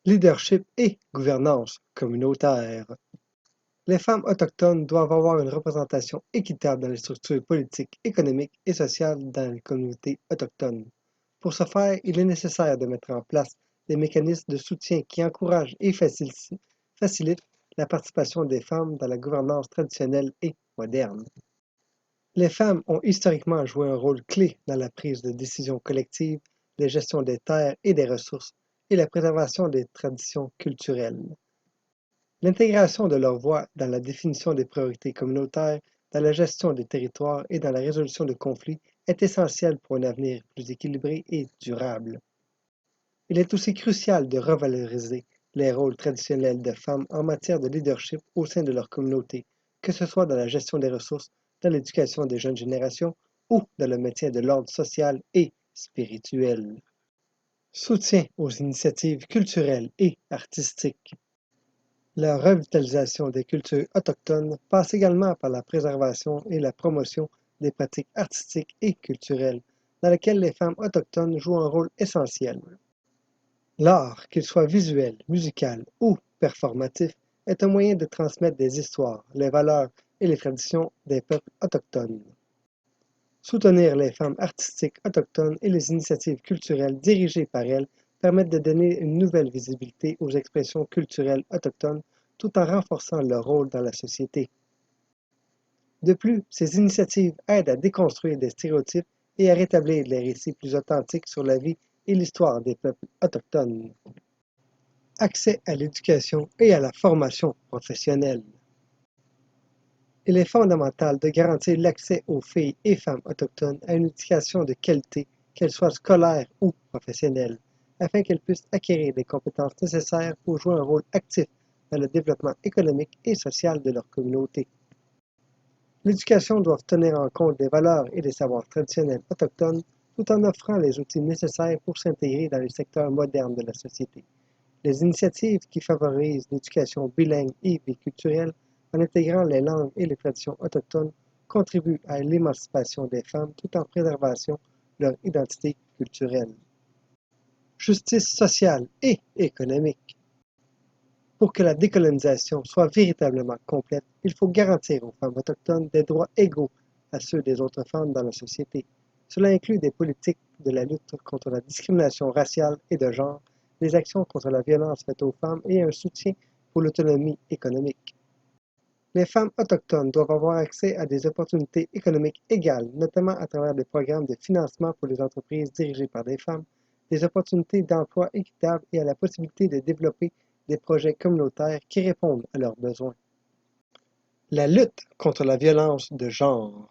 Leadership et gouvernance communautaire. Les femmes autochtones doivent avoir une représentation équitable dans les structures politiques, économiques et sociales dans les communautés autochtones. Pour ce faire, il est nécessaire de mettre en place des mécanismes de soutien qui encouragent et facilitent la participation des femmes dans la gouvernance traditionnelle et moderne. Les femmes ont historiquement joué un rôle clé dans la prise de décisions collectives, la gestion des terres et des ressources, et la préservation des traditions culturelles. L'intégration de leur voix dans la définition des priorités communautaires, dans la gestion des territoires et dans la résolution de conflits est essentielle pour un avenir plus équilibré et durable. Il est aussi crucial de revaloriser les rôles traditionnels de femmes en matière de leadership au sein de leur communauté, que ce soit dans la gestion des ressources, dans l'éducation des jeunes générations ou dans le maintien de l'ordre social et spirituel. Soutien aux initiatives culturelles et artistiques. La revitalisation des cultures autochtones passe également par la préservation et la promotion des pratiques artistiques et culturelles, dans lesquelles les femmes autochtones jouent un rôle essentiel. L'art, qu'il soit visuel, musical ou performatif, est un moyen de transmettre des histoires, les valeurs et les traditions des peuples autochtones. Soutenir les femmes artistiques autochtones et les initiatives culturelles dirigées par elles permettent de donner une nouvelle visibilité aux expressions culturelles autochtones tout en renforçant leur rôle dans la société. De plus, ces initiatives aident à déconstruire des stéréotypes et à rétablir des récits plus authentiques sur la vie et l'histoire des peuples autochtones. Accès à l'éducation et à la formation professionnelle. Il est fondamental de garantir l'accès aux filles et femmes autochtones à une éducation de qualité, qu'elle soit scolaire ou professionnelle, afin qu'elles puissent acquérir les compétences nécessaires pour jouer un rôle actif dans le développement économique et social de leur communauté. L'éducation doit tenir en compte des valeurs et des savoirs traditionnels autochtones tout en offrant les outils nécessaires pour s'intégrer dans les secteurs modernes de la société. Les initiatives qui favorisent l'éducation bilingue et biculturelle en intégrant les langues et les traditions autochtones contribuent à l'émancipation des femmes tout en préservant leur identité culturelle. Justice sociale et économique. Pour que la décolonisation soit véritablement complète, il faut garantir aux femmes autochtones des droits égaux à ceux des autres femmes dans la société. Cela inclut des politiques de la lutte contre la discrimination raciale et de genre, des actions contre la violence faite aux femmes et un soutien pour l'autonomie économique. Les femmes autochtones doivent avoir accès à des opportunités économiques égales, notamment à travers des programmes de financement pour les entreprises dirigées par des femmes, des opportunités d'emploi équitables et à la possibilité de développer des projets communautaires qui répondent à leurs besoins. La lutte contre la violence de genre.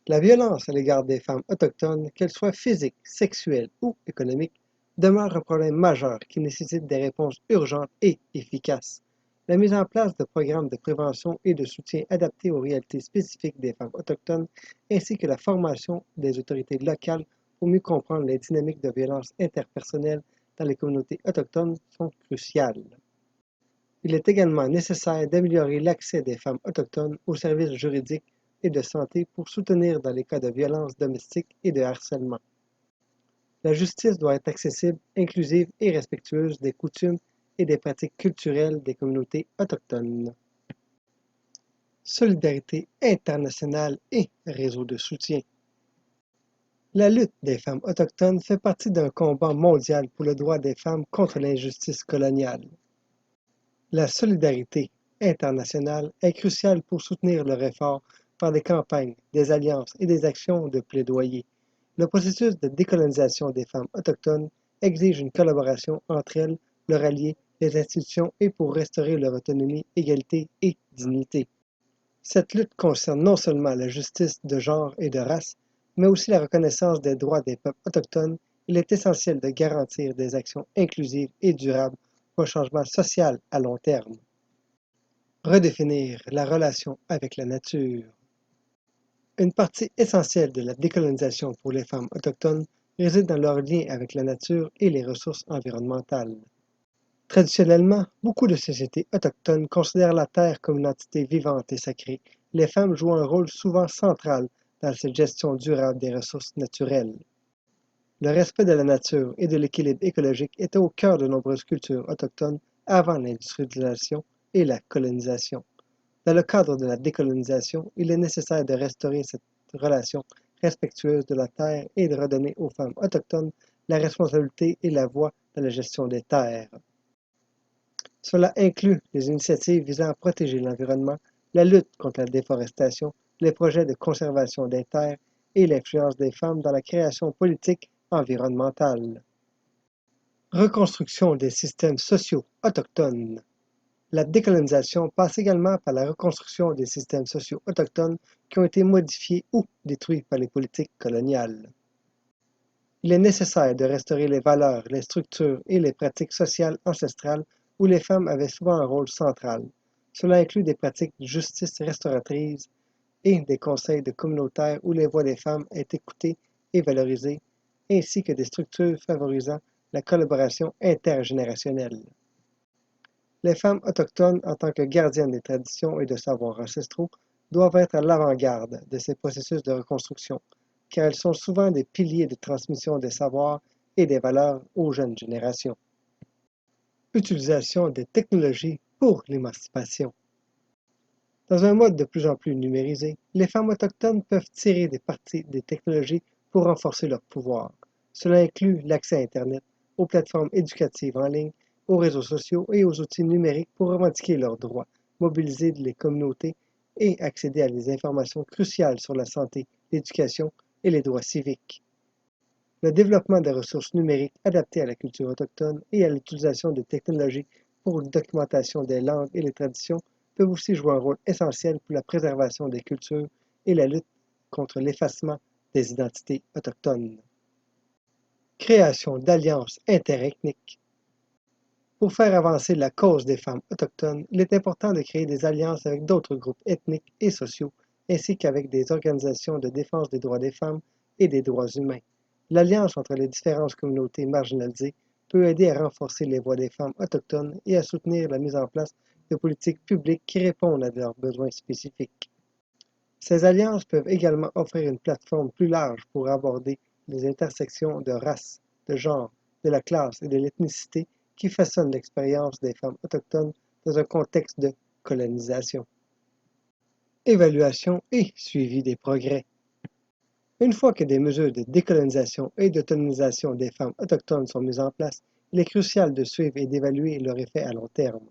La violence à l'égard des femmes autochtones, qu'elle soit physique, sexuelle ou économique, demeure un problème majeur qui nécessite des réponses urgentes et efficaces. La mise en place de programmes de prévention et de soutien adaptés aux réalités spécifiques des femmes autochtones, ainsi que la formation des autorités locales pour mieux comprendre les dynamiques de violence interpersonnelle dans les communautés autochtones sont cruciales. Il est également nécessaire d'améliorer l'accès des femmes autochtones aux services juridiques et de santé pour soutenir dans les cas de violence domestique et de harcèlement. La justice doit être accessible, inclusive et respectueuse des coutumes et des pratiques culturelles des communautés autochtones. Solidarité internationale et réseau de soutien. La lutte des femmes autochtones fait partie d'un combat mondial pour le droit des femmes contre l'injustice coloniale. La solidarité internationale est cruciale pour soutenir leur effort par des campagnes, des alliances et des actions de plaidoyer. Le processus de décolonisation des femmes autochtones exige une collaboration entre elles, leurs alliés, les institutions et pour restaurer leur autonomie, égalité et dignité. Cette lutte concerne non seulement la justice de genre et de race, mais aussi la reconnaissance des droits des peuples autochtones. Il est essentiel de garantir des actions inclusives et durables pour un changement social à long terme. Redéfinir la relation avec la nature. Une partie essentielle de la décolonisation pour les femmes autochtones réside dans leur lien avec la nature et les ressources environnementales. Traditionnellement, beaucoup de sociétés autochtones considèrent la terre comme une entité vivante et sacrée. Les femmes jouent un rôle souvent central dans cette gestion durable des ressources naturelles. Le respect de la nature et de l'équilibre écologique était au cœur de nombreuses cultures autochtones avant l'industrialisation et la colonisation. Dans le cadre de la décolonisation, il est nécessaire de restaurer cette relation respectueuse de la terre et de redonner aux femmes autochtones la responsabilité et la voix dans la gestion des terres. Cela inclut les initiatives visant à protéger l'environnement, la lutte contre la déforestation, les projets de conservation des terres et l'influence des femmes dans la création politique environnementale. Reconstruction des systèmes sociaux autochtones. La décolonisation passe également par la reconstruction des systèmes sociaux autochtones qui ont été modifiés ou détruits par les politiques coloniales. Il est nécessaire de restaurer les valeurs, les structures et les pratiques sociales ancestrales où les femmes avaient souvent un rôle central. Cela inclut des pratiques de justice restauratrice et des conseils de communautaires où les voix des femmes est écoutées et valorisées, ainsi que des structures favorisant la collaboration intergénérationnelle. Les femmes autochtones, en tant que gardiennes des traditions et de savoirs ancestraux, doivent être à l'avant-garde de ces processus de reconstruction, car elles sont souvent des piliers de transmission des savoirs et des valeurs aux jeunes générations. Utilisation des technologies pour l'émancipation. Dans un mode de plus en plus numérisé, les femmes autochtones peuvent tirer des parties des technologies pour renforcer leur pouvoir. Cela inclut l'accès à Internet, aux plateformes éducatives en ligne, aux réseaux sociaux et aux outils numériques pour revendiquer leurs droits, mobiliser les communautés et accéder à des informations cruciales sur la santé, l'éducation et les droits civiques. Le développement des ressources numériques adaptées à la culture autochtone et à l'utilisation des technologies pour la documentation des langues et les traditions peuvent aussi jouer un rôle essentiel pour la préservation des cultures et la lutte contre l'effacement des identités autochtones. Création d'alliances interethniques. Pour faire avancer la cause des femmes autochtones, il est important de créer des alliances avec d'autres groupes ethniques et sociaux, ainsi qu'avec des organisations de défense des droits des femmes et des droits humains. L'alliance entre les différentes communautés marginalisées peut aider à renforcer les voix des femmes autochtones et à soutenir la mise en place de politiques publiques qui répondent à leurs besoins spécifiques. Ces alliances peuvent également offrir une plateforme plus large pour aborder les intersections de race, de genre, de la classe et de l'ethnicité qui façonnent l'expérience des femmes autochtones dans un contexte de colonisation. Évaluation et suivi des progrès. Une fois que des mesures de décolonisation et d'autonomisation des femmes autochtones sont mises en place, il est crucial de suivre et d'évaluer leur effet à long terme.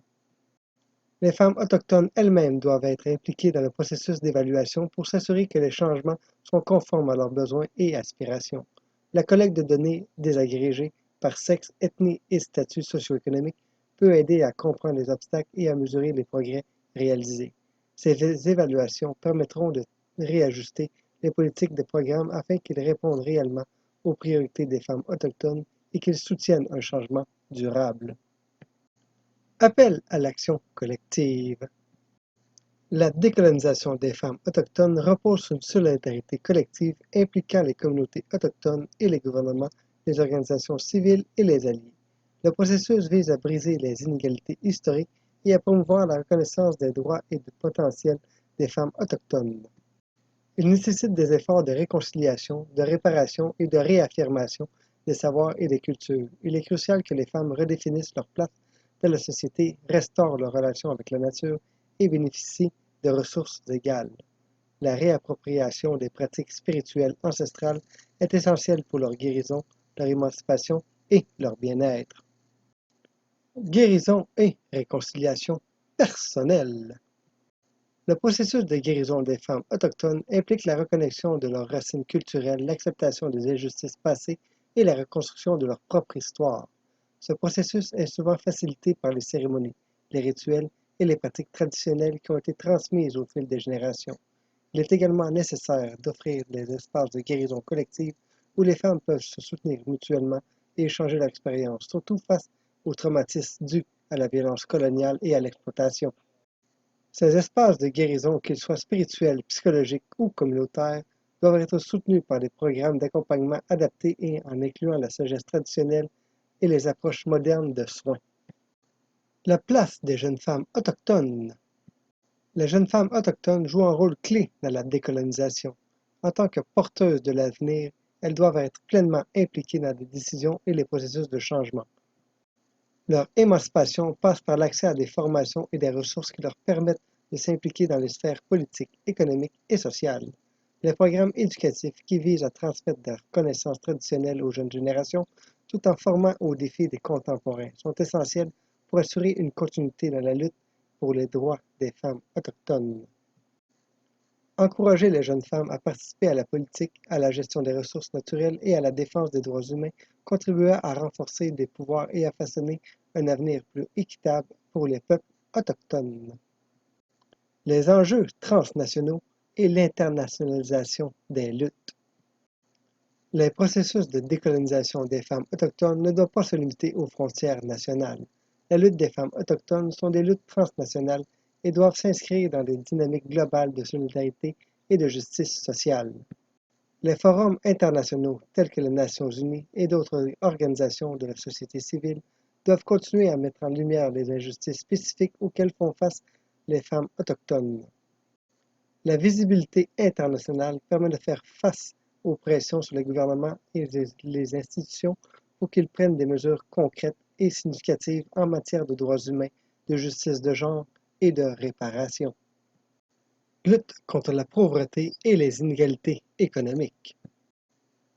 Les femmes autochtones elles-mêmes doivent être impliquées dans le processus d'évaluation pour s'assurer que les changements sont conformes à leurs besoins et aspirations. La collecte de données désagrégées par sexe, ethnie et statut socio-économique peut aider à comprendre les obstacles et à mesurer les progrès réalisés. Ces évaluations permettront de réajuster les politiques de programme afin qu'ils répondent réellement aux priorités des femmes autochtones et qu'ils soutiennent un changement durable. Appel à l'action collective. La décolonisation des femmes autochtones repose sur une solidarité collective impliquant les communautés autochtones et les gouvernements, les organisations civiles et les alliés. Le processus vise à briser les inégalités historiques et à promouvoir la reconnaissance des droits et du potentiel des femmes autochtones. Il nécessite des efforts de réconciliation, de réparation et de réaffirmation des savoirs et des cultures. Il est crucial que les femmes redéfinissent leur place dans la société, restaurent leur relation avec la nature et bénéficient de ressources égales. La réappropriation des pratiques spirituelles ancestrales est essentielle pour leur guérison, leur émancipation et leur bien-être. Guérison et réconciliation personnelle. Le processus de guérison des femmes autochtones implique la reconnexion de leurs racines culturelles, l'acceptation des injustices passées et la reconstruction de leur propre histoire. Ce processus est souvent facilité par les cérémonies, les rituels et les pratiques traditionnelles qui ont été transmises au fil des générations. Il est également nécessaire d'offrir des espaces de guérison collective où les femmes peuvent se soutenir mutuellement et échanger leur expérience, surtout face aux traumatismes dus à la violence coloniale et à l'exploitation. Ces espaces de guérison, qu'ils soient spirituels, psychologiques ou communautaires, doivent être soutenus par des programmes d'accompagnement adaptés et en incluant la sagesse traditionnelle et les approches modernes de soins. La place des jeunes femmes autochtones. Les jeunes femmes autochtones jouent un rôle clé dans la décolonisation. En tant que porteuses de l'avenir, elles doivent être pleinement impliquées dans les décisions et les processus de changement. Leur émancipation passe par l'accès à des formations et des ressources qui leur permettent de s'impliquer dans les sphères politiques, économiques et sociales. Les programmes éducatifs qui visent à transmettre leurs connaissances traditionnelles aux jeunes générations tout en formant aux défis des contemporains sont essentiels pour assurer une continuité dans la lutte pour les droits des femmes autochtones. Encourager les jeunes femmes à participer à la politique, à la gestion des ressources naturelles et à la défense des droits humains contribuera à renforcer des pouvoirs et à façonner un avenir plus équitable pour les peuples autochtones. Les enjeux transnationaux et l'internationalisation des luttes. Les processus de décolonisation des femmes autochtones ne doivent pas se limiter aux frontières nationales. La lutte des femmes autochtones sont des luttes transnationales et doivent s'inscrire dans des dynamiques globales de solidarité et de justice sociale. Les forums internationaux tels que les Nations unies et d'autres organisations de la société civile doivent continuer à mettre en lumière les injustices spécifiques auxquelles font face les femmes autochtones. La visibilité internationale permet de faire face aux pressions sur les gouvernements et les institutions pour qu'ils prennent des mesures concrètes et significatives en matière de droits humains, de justice de genre et de réparation. Lutte contre la pauvreté et les inégalités économiques.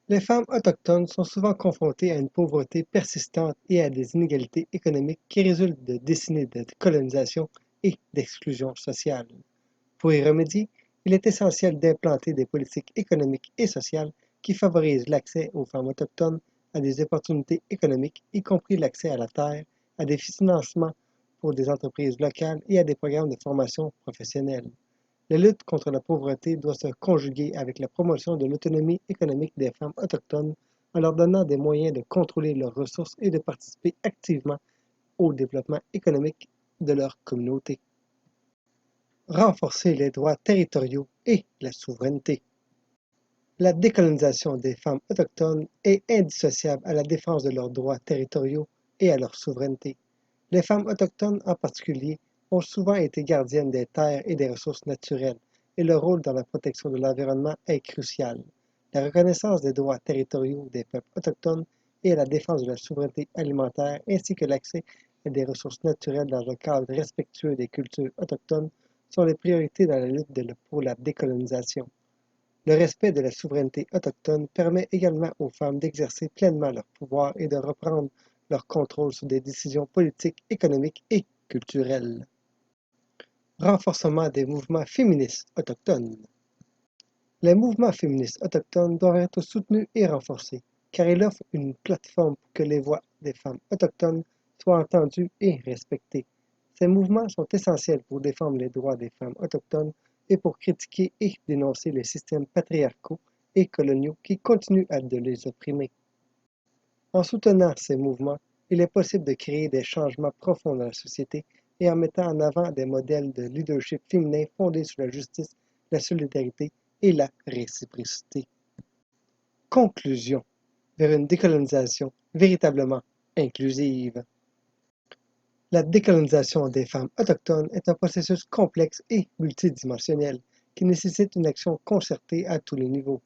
Les femmes autochtones sont souvent confrontées à une pauvreté persistante et à des inégalités économiques qui résultent de décennies de colonisation et d'exclusion sociale. Pour y remédier, il est essentiel d'implanter des politiques économiques et sociales qui favorisent l'accès aux femmes autochtones à des opportunités économiques, y compris l'accès à la terre, à des financements pour des entreprises locales et à des programmes de formation professionnelle. La lutte contre la pauvreté doit se conjuguer avec la promotion de l'autonomie économique des femmes autochtones en leur donnant des moyens de contrôler leurs ressources et de participer activement au développement économique de leur communauté. Renforcer les droits territoriaux et la souveraineté. La décolonisation des femmes autochtones est indissociable à la défense de leurs droits territoriaux et à leur souveraineté. Les femmes autochtones en particulier ont souvent été gardiennes des terres et des ressources naturelles, et leur rôle dans la protection de l'environnement est crucial. La reconnaissance des droits territoriaux des peuples autochtones et à la défense de la souveraineté alimentaire ainsi que l'accès à des ressources naturelles dans un cadre respectueux des cultures autochtones sont les priorités dans la lutte pour la décolonisation. Le respect de la souveraineté autochtone permet également aux femmes d'exercer pleinement leur pouvoir et de reprendre leur contrôle sur des décisions politiques, économiques et culturelles. Renforcement des mouvements féministes autochtones. Les mouvements féministes autochtones doivent être soutenus et renforcés, car ils offrent une plateforme pour que les voix des femmes autochtones soient entendues et respectées. Ces mouvements sont essentiels pour défendre les droits des femmes autochtones et pour critiquer et dénoncer les systèmes patriarcaux et coloniaux qui continuent de les opprimer. En soutenant ces mouvements, il est possible de créer des changements profonds dans la société et en mettant en avant des modèles de leadership féminin fondés sur la justice, la solidarité et la réciprocité. Conclusion vers une décolonisation véritablement inclusive. La décolonisation des femmes autochtones est un processus complexe et multidimensionnel qui nécessite une action concertée à tous les niveaux.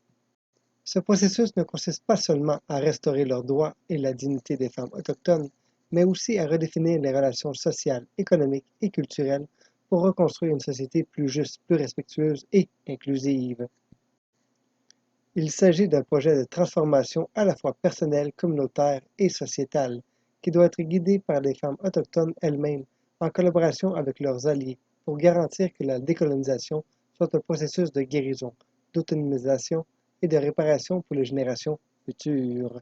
Ce processus ne consiste pas seulement à restaurer leurs droits et la dignité des femmes autochtones, mais aussi à redéfinir les relations sociales, économiques et culturelles pour reconstruire une société plus juste, plus respectueuse et inclusive. Il s'agit d'un projet de transformation à la fois personnelle, communautaire et sociétale, qui doit être guidé par les femmes autochtones elles-mêmes, en collaboration avec leurs alliés, pour garantir que la décolonisation soit un processus de guérison, d'autonomisation et de réparation pour les générations futures.